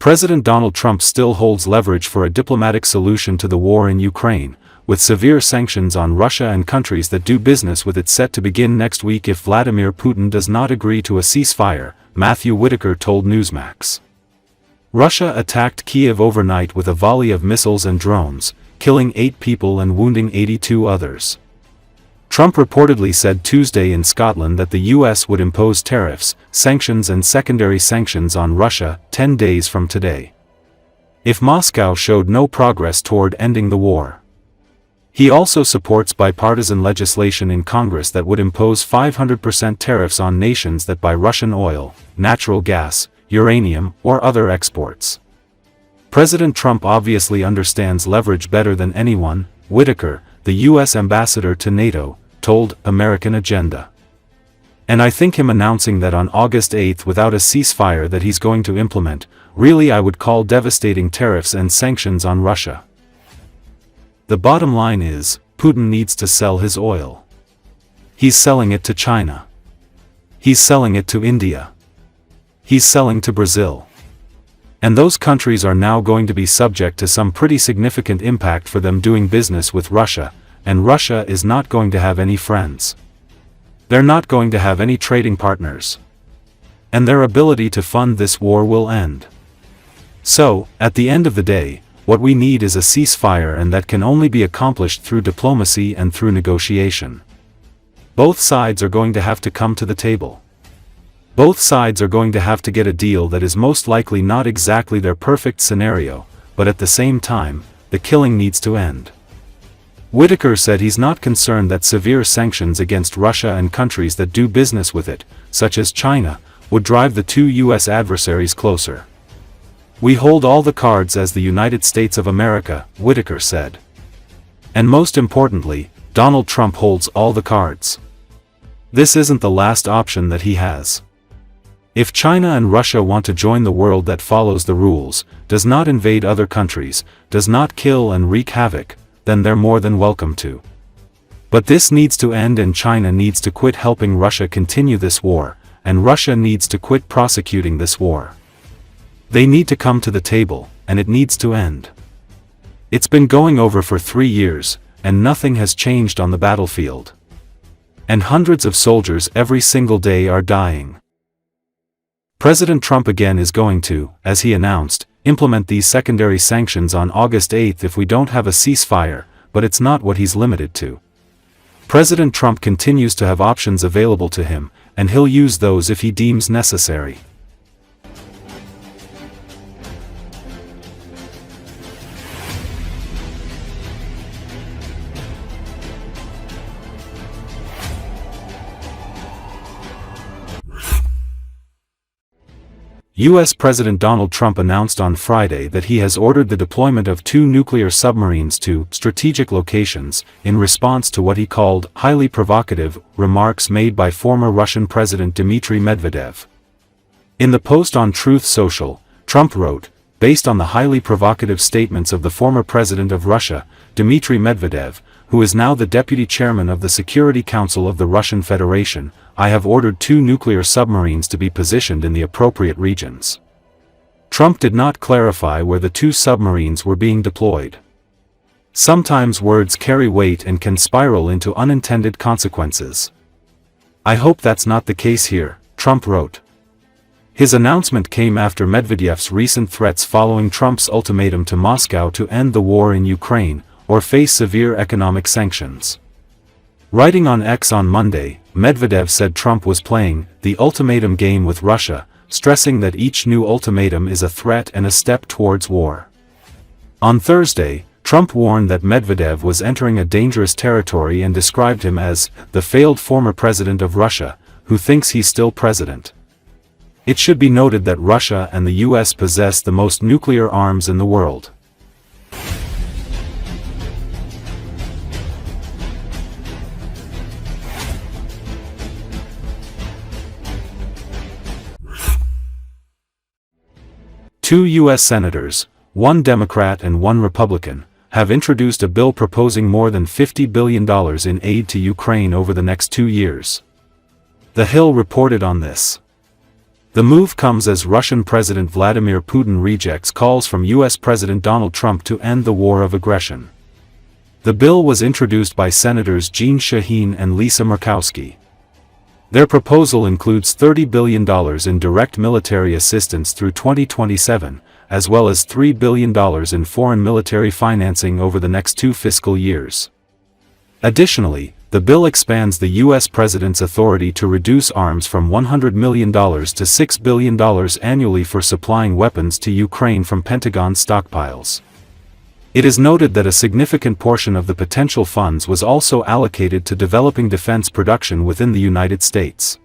President Donald Trump still holds leverage for a diplomatic solution to the war in Ukraine, with severe sanctions on Russia and countries that do business with it set to begin next week if Vladimir Putin does not agree to a ceasefire, Matthew Whitaker told Newsmax. Russia attacked Kiev overnight with a volley of missiles and drones, killing 8 people and wounding 82 others. Trump reportedly said Tuesday in Scotland that the US would impose tariffs, sanctions and secondary sanctions on Russia 10 days from today, if Moscow showed no progress toward ending the war. He also supports bipartisan legislation in Congress that would impose 500% tariffs on nations that buy Russian oil, natural gas, uranium, or other exports. President Trump obviously understands leverage better than anyone, Whitaker, the U.S. ambassador to NATO, told American Agenda. And I think him announcing that on August 8 without a ceasefire that he's going to implement, really I would call devastating tariffs and sanctions on Russia. The bottom line is, Putin needs to sell his oil. He's selling it to China. He's selling it to India. He's selling to Brazil. And those countries are now going to be subject to some pretty significant impact for them doing business with Russia, and Russia is not going to have any friends. They're not going to have any trading partners. And their ability to fund this war will end. So, at the end of the day, what we need is a ceasefire, and that can only be accomplished through diplomacy and through negotiation. Both sides are going to have to come to the table. Both sides are going to have to get a deal that is most likely not exactly their perfect scenario, but at the same time, the killing needs to end. Whitaker said he's not concerned that severe sanctions against Russia and countries that do business with it, such as China, would drive the two U.S. adversaries closer. We hold all the cards as the United States of America, Whitaker said. And most importantly, Donald Trump holds all the cards. This isn't the last option that he has. If China and Russia want to join the world that follows the rules, does not invade other countries, does not kill and wreak havoc, then they're more than welcome to. But this needs to end, and China needs to quit helping Russia continue this war, and Russia needs to quit prosecuting this war. They need to come to the table, and it needs to end. It's been going over for 3 years, and nothing has changed on the battlefield. And hundreds of soldiers every single day are dying. President Trump again is going to, as he announced, implement these secondary sanctions on August 8 if we don't have a ceasefire, but it's not what he's limited to. President Trump continues to have options available to him, and he'll use those if he deems necessary. U.S. President Donald Trump announced on Friday that he has ordered the deployment of 2 nuclear submarines to strategic locations, in response to what he called highly provocative remarks made by former Russian President Dmitry Medvedev. In the post on Truth Social, Trump wrote, based on the highly provocative statements of the former president of Russia, Dmitry Medvedev, who is now the deputy chairman of the Security Council of the Russian Federation, I have ordered 2 nuclear submarines to be positioned in the appropriate regions. Trump did not clarify where the 2 submarines were being deployed. Sometimes words carry weight and can spiral into unintended consequences. I hope that's not the case here, Trump wrote. His announcement came after Medvedev's recent threats following Trump's ultimatum to Moscow to end the war in Ukraine, or face severe economic sanctions. Writing on X on Monday, Medvedev said Trump was playing the ultimatum game with Russia, stressing that each new ultimatum is a threat and a step towards war. On Thursday, Trump warned that Medvedev was entering a dangerous territory and described him as the failed former president of Russia, who thinks he's still president. It should be noted that Russia and the US possess the most nuclear arms in the world. Two U.S. senators, one Democrat and one Republican, have introduced a bill proposing more than $50 billion in aid to Ukraine over the next 2 years. The Hill reported on this. The move comes as Russian President Vladimir Putin rejects calls from U.S. President Donald Trump to end the war of aggression. The bill was introduced by Senators Jean Shaheen and Lisa Murkowski. Their proposal includes $30 billion in direct military assistance through 2027, as well as $3 billion in foreign military financing over the next 2 fiscal years. Additionally, the bill expands the U.S. President's authority to reduce arms from $100 million to $6 billion annually for supplying weapons to Ukraine from Pentagon stockpiles. It is noted that a significant portion of the potential funds was also allocated to developing defense production within the United States.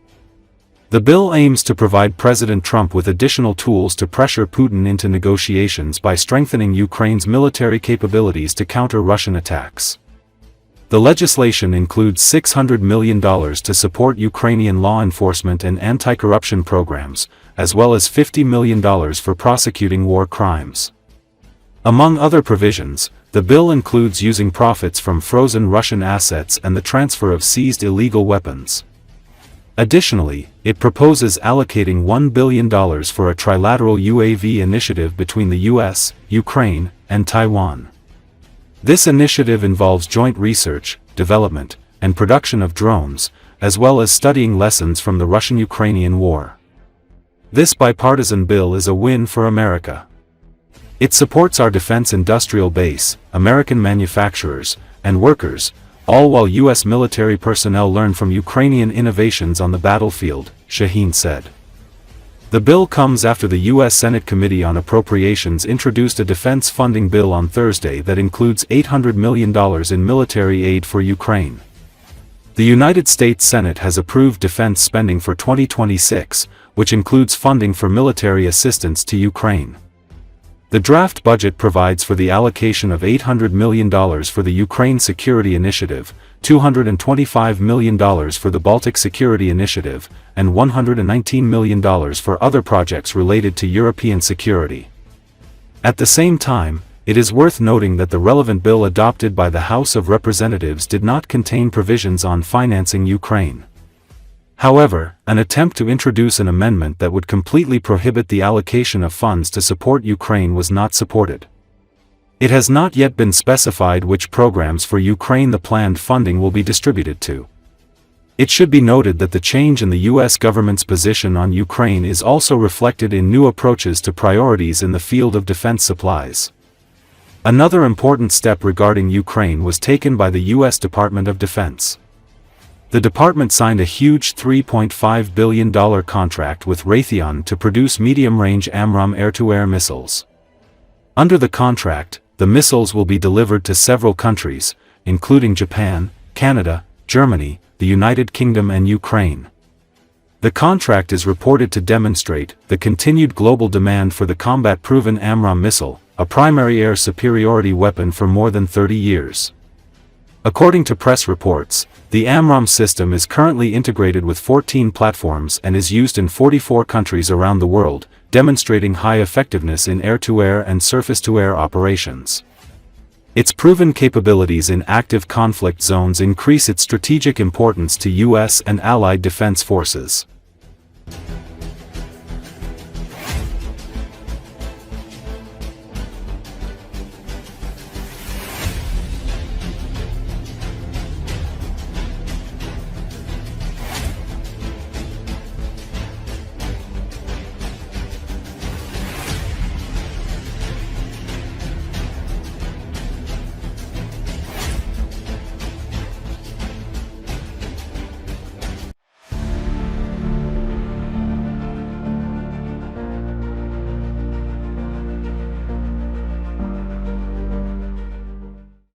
The bill aims to provide President Trump with additional tools to pressure Putin into negotiations by strengthening Ukraine's military capabilities to counter Russian attacks. The legislation includes $600 million to support Ukrainian law enforcement and anti-corruption programs, as well as $50 million for prosecuting war crimes. Among other provisions, the bill includes using profits from frozen Russian assets and the transfer of seized illegal weapons. Additionally, it proposes allocating $1 billion for a trilateral UAV initiative between the U.S., Ukraine, and Taiwan. This initiative involves joint research, development, and production of drones, as well as studying lessons from the Russian-Ukrainian war. This bipartisan bill is a win for America. It supports our defense industrial base, American manufacturers, and workers, all while U.S. military personnel learn from Ukrainian innovations on the battlefield, Shaheen said. The bill comes after the U.S. Senate Committee on Appropriations introduced a defense funding bill on Thursday that includes $800 million in military aid for Ukraine. The United States Senate has approved defense spending for 2026, which includes funding for military assistance to Ukraine. The draft budget provides for the allocation of $800 million for the Ukraine Security Initiative, $225 million for the Baltic Security Initiative, and $119 million for other projects related to European security. At the same time, it is worth noting that the relevant bill adopted by the House of Representatives did not contain provisions on financing Ukraine. However, an attempt to introduce an amendment that would completely prohibit the allocation of funds to support Ukraine was not supported. It has not yet been specified which programs for Ukraine the planned funding will be distributed to. It should be noted that the change in the U.S. government's position on Ukraine is also reflected in new approaches to priorities in the field of defense supplies. Another important step regarding Ukraine was taken by the U.S. Department of Defense. The department signed a huge $3.5 billion contract with Raytheon to produce medium-range AMRAAM air-to-air missiles. Under the contract, the missiles will be delivered to several countries, including Japan, Canada, Germany, the United Kingdom and Ukraine. The contract is reported to demonstrate the continued global demand for the combat-proven AMRAAM missile, a primary air superiority weapon for more than 30 years. According to press reports, the AMRAAM system is currently integrated with 14 platforms and is used in 44 countries around the world, demonstrating high effectiveness in air-to-air and surface-to-air operations. Its proven capabilities in active conflict zones increase its strategic importance to U.S. and allied defense forces.